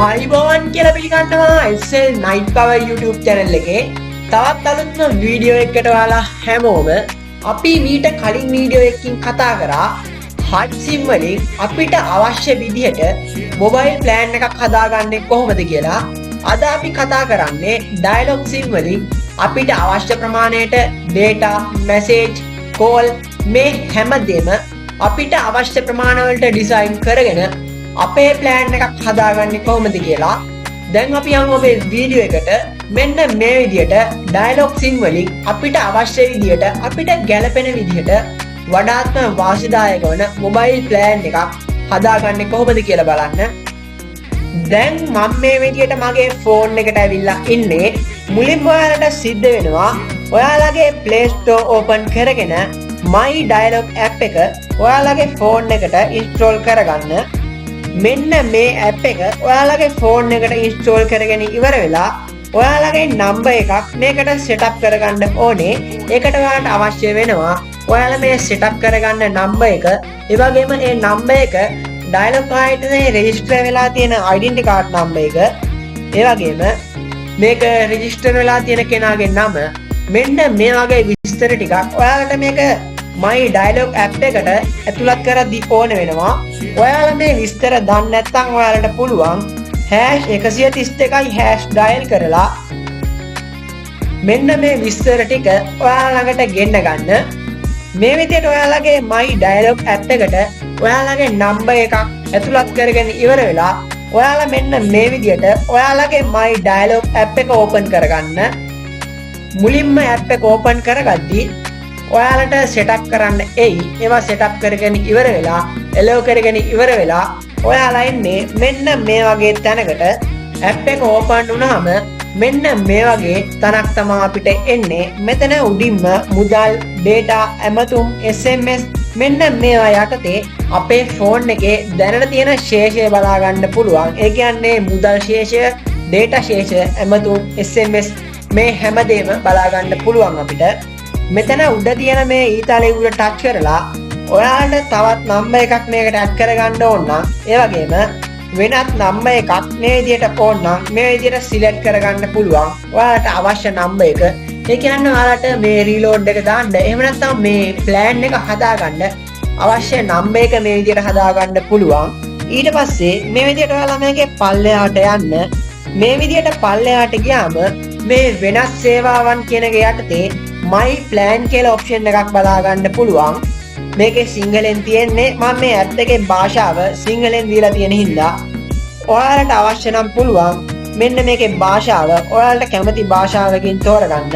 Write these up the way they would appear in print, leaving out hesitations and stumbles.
ආයිබෝවන් කියලා පිළිගන්නවා SL Night Power YouTube channel එකේ තවත් අලුත්ම වීඩියෝ එකකට ඔයාලා හැමෝම අපි මීට කලින් වීඩියෝ එකකින් කතා කරා hot sim වලින් අපිට අවශ්‍ය විදිහට mobile plan එකක් හදාගන්නේ කොහොමද කියලා. අද අපි කතා කරන්නේ dialog sim වලින් අපිට අවශ්‍ය ප්‍රමාණයට data, message, call මේ හැමදේම අපිට අවශ්‍ය ප්‍රමාණ වලට ඩිසයින් කරගෙන අපේ plan එකක් හදාගන්නේ කොහොමද කියලා. දැන් අපි යමු අපේ වීඩියෝ එකට. මෙන්න මේ විදිහට dialog sim වලින් අපිට අවශ්‍ය විදිහට අපිට ගැළපෙන විදිහට වඩාත්ම වාසිදායක වන mobile plan එකක් හදාගන්නේ කොහොමද කියලා බලන්න. දැන් මම මේ විදිහට මගේ phone එකට ඇවිල්ලා ඉන්නේ. මුලින්ම ඔයාලට සිද්ධ වෙනවා ඔයාලගේ Play Store open කරගෙන my dialog app එක ඔයාලගේ phone එකට install කරගන්න. මෙන්න මේ app එක ඔයාලගේ phone එකට install කරගෙන ඉවර වෙලා ඔයාලගේ number එකක් මේකට setup කරගන්න ඕනේ. ඒකට ඔයාලට අවශ්‍ය වෙනවා ඔයාලා මේ setup කරගන්න number එක, ඒ වගේම මේ number එක dialog ආයතනයේ register වෙලා තියෙන identity card number එක, ඒ වගේම මේක register වෙලා තියෙන කෙනාගේ නම. මෙන්න මේ වගේ විස්තර ටිකක් ඔයාලට මේක my dialog app එකට ඇතුළත් කරද්දී ඕන වෙනවා. ඔයාලා මේ විස්තර දන්නේ නැත්නම් ඔයාලට පුළුවන් #131 dial කරලා මෙන්න මේ විස්තර ටික ඔයාලා ළඟට ගෙන්න ගන්න. මේ විදිහට ඔයාලගේ my dialog app එකට ඔයාලගේ number එකක් ඇතුළත් කරගෙන ඉවර වෙලා ඔයාලා මෙන්න මේ විදිහට ඔයාලගේ my dialog app එක open කරගන්න. මුලින්ම app එක open කරගද්දී ඔයාලට setup කරන්න එයි. ඒවා setup කරගෙන ඉවර වෙලා allow කරගෙන ඉවර වෙලා ඔයාලා ඉන්නේ මෙන්න මේ වගේ තැනකට. app එක open වුණාම මෙන්න මේ වගේ තැනක් තමයි අපිට එන්නේ. මෙතන උඩින්ම මුදල්, data, ඇමතුම්, SMS මෙන්න මේවා යටතේ අපේ phone එකේ දැනට තියෙන ශේෂය බලා ගන්න පුළුවන්. ඒ කියන්නේ මුදල් ශේෂය, data ශේෂය, ඇමතුම්, SMS මේ හැමදේම බලා ගන්න පුළුවන් අපිට. මෙතන උඩ තියෙන මේ ඊතලේ උඩ ටච් කරලා ඔයාලට තවත් නම්බර් එකක් මේකට ඇඩ් කරගන්න ඕන නම්, ඒ වගේම වෙනත් නම්බර් එකක් මේ විදිහට ඕන නම් මේ විදිහට සිලෙක්ට් කරගන්න පුළුවන් ඔයාලට අවශ්‍ය නම්බර් එක. ඒ කියන්නේ ඔයාලට මේ රීලෝඩ් එක දාන්න, එහෙම නැත්නම් මේ ප්ලෑන් එක හදාගන්න අවශ්‍ය නම්බර් එක මේ විදිහට හදාගන්න පුළුවන්. ඊට පස්සේ මේ විදිහට ඔයාලා මේකේ පල්ලෙහාට යන්න. මේ විදිහට පල්ලෙහාට ගියාම මේ වෙනස් සේවාවන් කියන එක යටතේ my plan කියලා ඔප්ෂන් එකක් බලා ගන්න පුළුවන්. මේකේ සිංහලෙන් තියෙන්නේ, මම මේ ඇප් එකේ භාෂාව සිංහලෙන් දීලා තියෙන හින්දා ඔයාලට අවශ්‍ය නම් පුළුවන් මෙන්න මේකේ භාෂාව ඔයාලට කැමති භාෂාවකින් තෝරගන්න.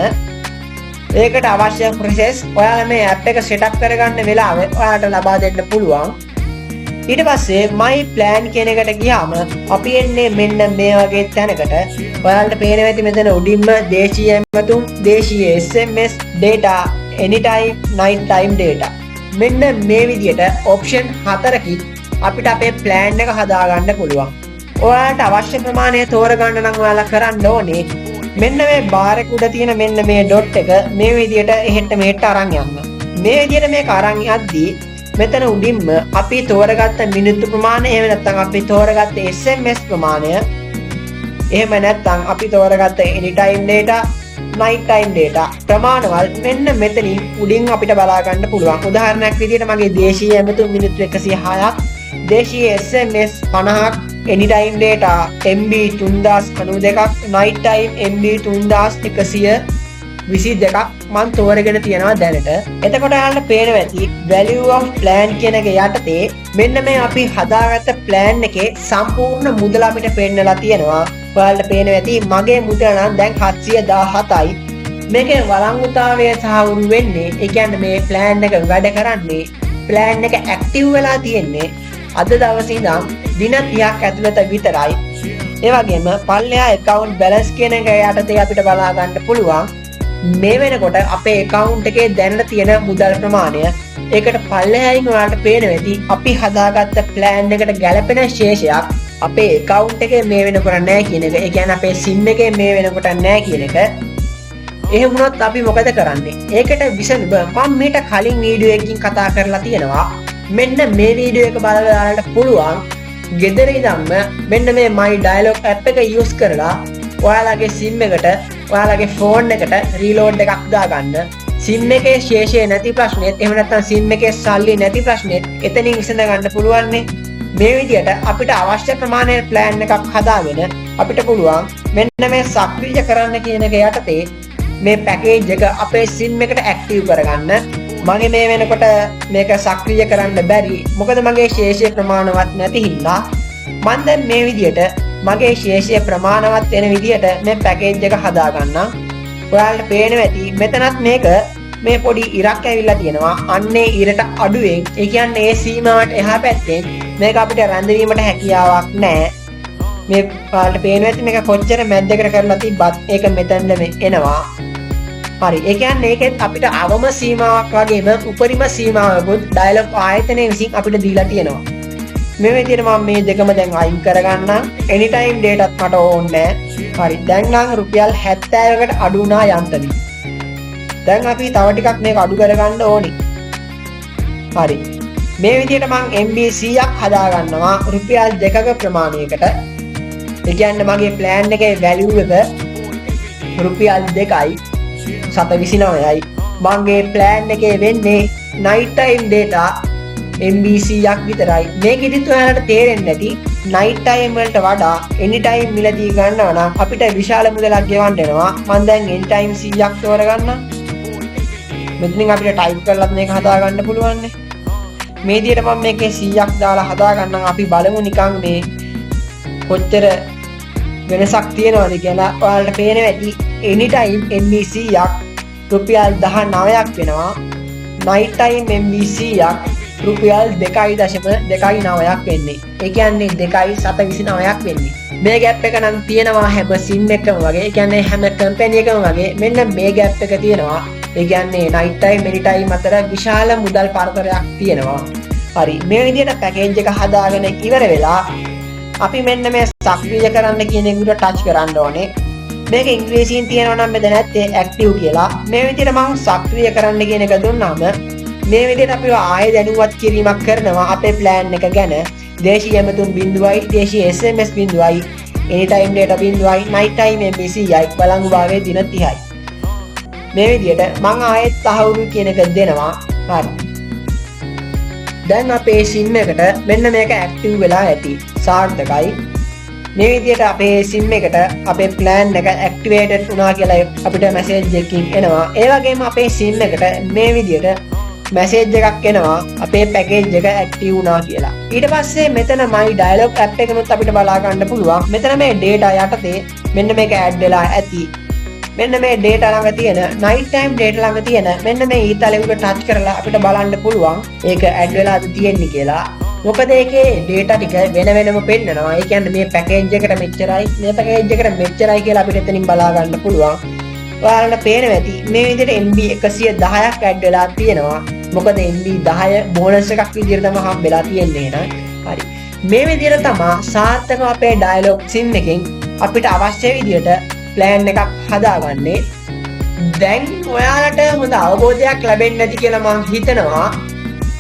ඒකට අවශ්‍ය process ඔයාලා මේ ඇප් එක setup කරගන්න වෙලාවෙ ඔයාලට ලබා දෙන්න පුළුවන්. ඊට පස්සේ my plan කියන එකට ගියාම අපි එන්නේ මෙන්න මේ වගේ තැනකට. ඔයාලට පේනවා ඇති මෙතන උඩින්ම දේශීය ඇමතුම්, දේශීය SMS, data, anytime, night time data. මෙන්න මේ විදිහට ඔප්ෂන් 4කින් අපිට අපේ plan එක හදාගන්න පුළුවන්. ඔයාලට අවශ්‍ය ප්‍රමාණය තෝරගන්න නම් ඔයාලා කරන්න ඕනේ මෙන්න මේ බාර් එක උඩ තියෙන මෙන්න මේ dot එක මේ විදිහට එහෙට මෙහෙට අරන් යන්න. මේ විදිහට මේක අරන් යද්දී මෙතන උඩින්ම අපි තෝරගත්ත මිනිත්තු ප්‍රමාණය, එහෙම නැත්නම් අපි තෝරගත්ත SMS ප්‍රමාණය, එහෙම නැත්නම් අපි තෝරගත්ත anytime data, night time data ප්‍රමාණවල් මෙන්න මෙතනින් උඩින් අපිට බලා ගන්න පුළුවන්. උදාහරණයක් විදිහට මගේ දේශීය ඇමතුම් මිනිත්තු 106ක්, දේශීය SMS 50ක්, anytime data MB 3092ක්, night time MB 3122ක් මම තෝරගෙන තියනවා දැනට. එතකොට ඔයාලට පේනවා ඇති value of plan කියන එක යටතේ මෙන්න මේ අපි හදාගත්ත plan එකේ සම්පූර්ණ මුදල අපිට පෙන්නලා තියෙනවා. ඔයාලට පේනවා ඇති මගේ මුදල නම් දැන් 717යි. මේකේ වළංගුතාවය සහවුරු වෙන්නේ, ඒ කියන්නේ මේ plan එක වැඩ කරන්නේ, plan එක active වෙලා තියෙන්නේ අද දවසේ ඉඳන් දින 30ක් ඇතුළත විතරයි. ඒ වගේම පල්ලෙහා account balance කියන එක යටතේ අපිට බලා ගන්න පුළුවන්. මේ වෙනකොට අපේ account එකේ දැනට තියෙන මුදල් ප්‍රමාණය. ඒකට පල්ලෙහායින් ඔයාලට පේනවා ඇති අපි හදාගත්ත plan එකට ගැළපෙන ශේෂයක් අපේ account එකේ මේ වෙනකොට නැහැ කියන එක. ඒ කියන්නේ අපේ SIM එකේ මේ වෙනකොට නැහැ කියන එක. එහෙම වුණොත් අපි මොකද කරන්නේ? ඒකට විසඳුම මම මීට කලින් වීඩියෝ එකකින් කතා කරලා තියෙනවා. මෙන්න මේ වීඩියෝ එක බලලා ඔයාලට පුළුවන් ගෙදර ඉඳන්ම මෙන්න මේ my dialog app එක use කරලා ඔයාලගේ SIM එකට ඔයාලගේ phone එකට reload එකක් දාගන්න. SIM එකේ ශේෂය නැති ප්‍රශ්නෙත් එහෙම නැත්නම් SIM එකේ සල්ලි නැති ප්‍රශ්නෙත් එතනින් විසඳ ගන්න පුළුවන් නේ. මේ විදිහට අපිට අවශ්‍ය ප්‍රමාණයේ plan එකක් හදාගෙන අපිට පුළුවන් මෙන්න මේ සක්‍රිය කරන්න කියන එක යටතේ මේ package එක අපේ SIM එකට active කරගන්න. මගේ මේ වෙනකොට මේක සක්‍රිය කරන්න බැරි මොකද මගේ ශේෂය ප්‍රමාණවත් නැති හින්දා මම දැන් මේ විදිහට මගේ ශේෂය ප්‍රමාණවත් වෙන විදිහට මේ package එක හදා ගන්නම්. ඔයාලට පේනවා ඇති මෙතනත් මේක මේ පොඩි ඉරක් ඇවිල්ලා තියෙනවා. අන්නේ ඉරට අඩුවෙන් ඒ කියන්නේ ඒ සීමාවට එහා පැත්තෙන් මේක අපිට රැඳවීමට හැකියාවක් නැහැ. මේ ඔයාලට පේනවා ඇති මේක කොච්චර මැද්දකට කරලා තිබ්බත් ඒක මෙතනද මේ එනවා. හරි ඒ කියන්නේ ඒකෙත් අපිට අවම සීමාවක් වගේම උපරිම සීමාවකුත් ඩයලොග් ආයතනයේ විසින් අපිට දීලා තියෙනවා. මේ විදිහට මම මේ දෙකම දැන් අයින් කරගන්නම්. anytime dataත් මට ඕනේ නැහැ. හරි දැන් නම් රුපියල් 70කට අඩු වුණා යන්තමින්. දැන් අපි තව ටිකක් මේක අඩු කරගන්න ඕනි. හරි මේ විදිහට මම MB 100ක් හදා ගන්නවා රුපියල් 2ක ප්‍රමාණයකට. ඒ කියන්නේ මගේ plan එකේ value එක රුපියල් 2යි 729යි. මගේ plan එකේ වෙන්නේ night time data MB 100ක් විතරයි. මේකෙදිත් ඔයාලට තේරෙන්නේ නැති night time වලට වඩා anytime මිලදී ගන්නවා නම් අපිට විශාල මුදලක් ගෙවන්න වෙනවා. මම දැන් anytime 100ක් තෝරගන්නම්. මෙතනින් අපිට type කරලත් මේක හදා ගන්න පුළුවන් නේ. මේ විදිහට මම මේකේ 100ක් දාලා හදා ගන්නම්. අපි බලමු නිකන් මේ කොච්චර වෙනසක් තියෙනවද කියලා. ඔයාලට පේනවා ඇති anytime MB 100ක් රුපියල් 19ක් වෙනවා. night time MB 100ක් රුපියල් 2.29ක් වෙන්නේ. ඒ කියන්නේ 2.729ක් වෙන්නේ. මේ gap එක නම් තියෙනවා හැම SIM එකකම වගේ. ඒ කියන්නේ හැම company එකකම වගේ මෙන්න මේ gap එක තියෙනවා. ඒ කියන්නේ night time anytime අතර විශාල මුදල් පරතරයක් තියෙනවා. හරි මේ විදිහට package එක හදාගෙන ඉවර වෙලා අපි මෙන්න මේ සක්‍රිය කරන්න කියන එකට touch කරන්න ඕනේ. මේක ඉංග්‍රීසියෙන් තියෙනවා නම් මෙතන නැත්තේ active කියලා. මේ විදිහට මම සක්‍රිය කරන්න කියන එක දුන්නාම මේ විදිහට අපිව ආයෙ දැනුවත් කිරීමක් කරනවා අපේ plan එක ගැන. දේශීය ඇමතුම් බිඳුවයි, දේශීය SMS බිඳුවයි, anytime data බිඳුවයි, night time MB 100යි, බලංගු භාගයේ දින 30යි. මේ විදිහට මම ආයෙත් තහවුරු කියන එක දෙනවා. හරි. දැන් අපේ SIM එකට මෙන්න මේක active වෙලා ඇති. සාර්ථකයි. මේ විදිහට අපේ SIM එකට අපේ plan එක activated වුණා කියලා අපිට message එකකින් එනවා. ඒ වගේම අපේ SIM එකට මේ විදිහට message එකක් එනවා අපේ package එක active වුණා කියලා. ඊට පස්සේ මෙතන my dialog app එකනොත් අපිට බලා ගන්න පුළුවන්. මෙතන මේ data යටතේ මෙන්න මේක add වෙලා ඇති. මෙන්න මේ data ළඟ තියෙන night time data ළඟ තියෙන මෙන්න මේ ඊතලෙ උඩ touch කරලා අපිට බලන්න පුළුවන් ඒක add වෙලාද තියෙන්නේ කියලා. මොකද ඒකේ data ටික වෙන වෙනම පෙන්නනවා. ඒ කියන්නේ මේ package එකට මෙච්චරයි, මේ package එකට මෙච්චරයි කියලා අපිට එතනින් බලා ගන්න පුළුවන්. ඔයාලට පේනවා ඇති මේ විදිහට MB 110ක් add වෙලා තියෙනවා. මොකද MB 10 බෝනස් එකක් විදිහට තමයි හම්බෙලා තියෙන්නේ නේද? හරි. මේ විදිහට තමයි සාර්ථකව අපේ dialog SIM එකෙන් අපිට අවශ්‍ය විදිහට plan එකක් හදාගන්නේ. දැන් ඔයාලට හොඳ අවබෝධයක් ලැබෙන්නේ නැති කියලා මම හිතනවා.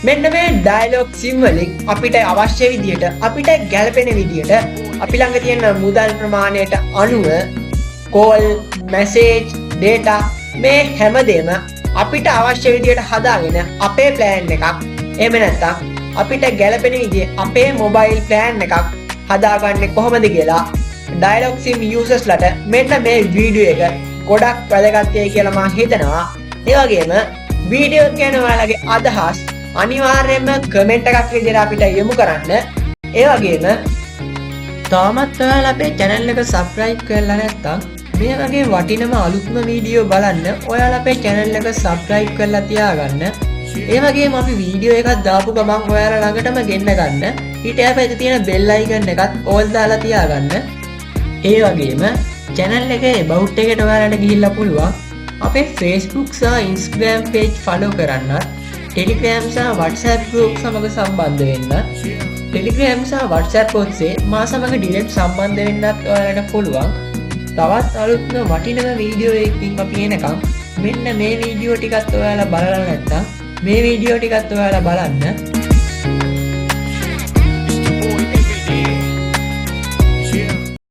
මෙන්න මේ dialog SIM වලින් අපිට අවශ්‍ය විදිහට අපිට ගැළපෙන විදිහට අපි ළඟ තියෙන මුදල් ප්‍රමාණයට අනුව call, message, data මේ හැමදේම අපිට අවශ්‍ය විදිහට හදාගෙන අපේ plan එකක් එහෙම නැත්නම් අපිට ගැළපෙන විදිහේ අපේ mobile plan එකක් හදාගන්නේ කොහොමද කියලා dialog SIM users ලට මෙන්න මේ වීඩියෝ එක ගොඩක් වැදගත් වෙයි කියලා මම හිතනවා. ඒ වගේම වීඩියෝ ගැන ඔයාලගේ අදහස් අනිවාර්යයෙන්ම කමෙන්ට් එකක් විදිහට අපිට යොමු කරන්න. ඒ වගේම තාමත් ඔයාලා අපේ channel එක subscribe කරලා නැත්නම් මේ වගේ වටිනම අලුත්ම වීඩියෝ බලන්න ඔයාලා අපේ channel එක subscribe කරලා තියාගන්න. ඒ වගේම අපි වීඩියෝ එකක් දාපු ගමන් ඔයාලා ළඟටම ගෙන්න ගන්න. ඊට එහා තියෙන bell icon එකත් all දාලා තියාගන්න. ඒ වගේම channel එකේ about එකට ඔයාලට ගිහිල්ලා පුළුවන් අපේ Facebook සහ Instagram page follow කරන්නත්, Telegram සහ WhatsApp group සමග සම්බන්ධ වෙන්න, Telegram සහ WhatsApp ඔස්සේ මා සමග direct සම්බන්ධ වෙන්නත් ඔයාලට පුළුවන්. තවත් අලුත්ම වටිනම වීඩියෝ එකකින් අපි එනකම් මෙන්න මේ වීඩියෝ ටිකත් ඔයාලා බලලා නැත්නම් මේ වීඩියෝ ටිකත් ඔයාලා බලන්න.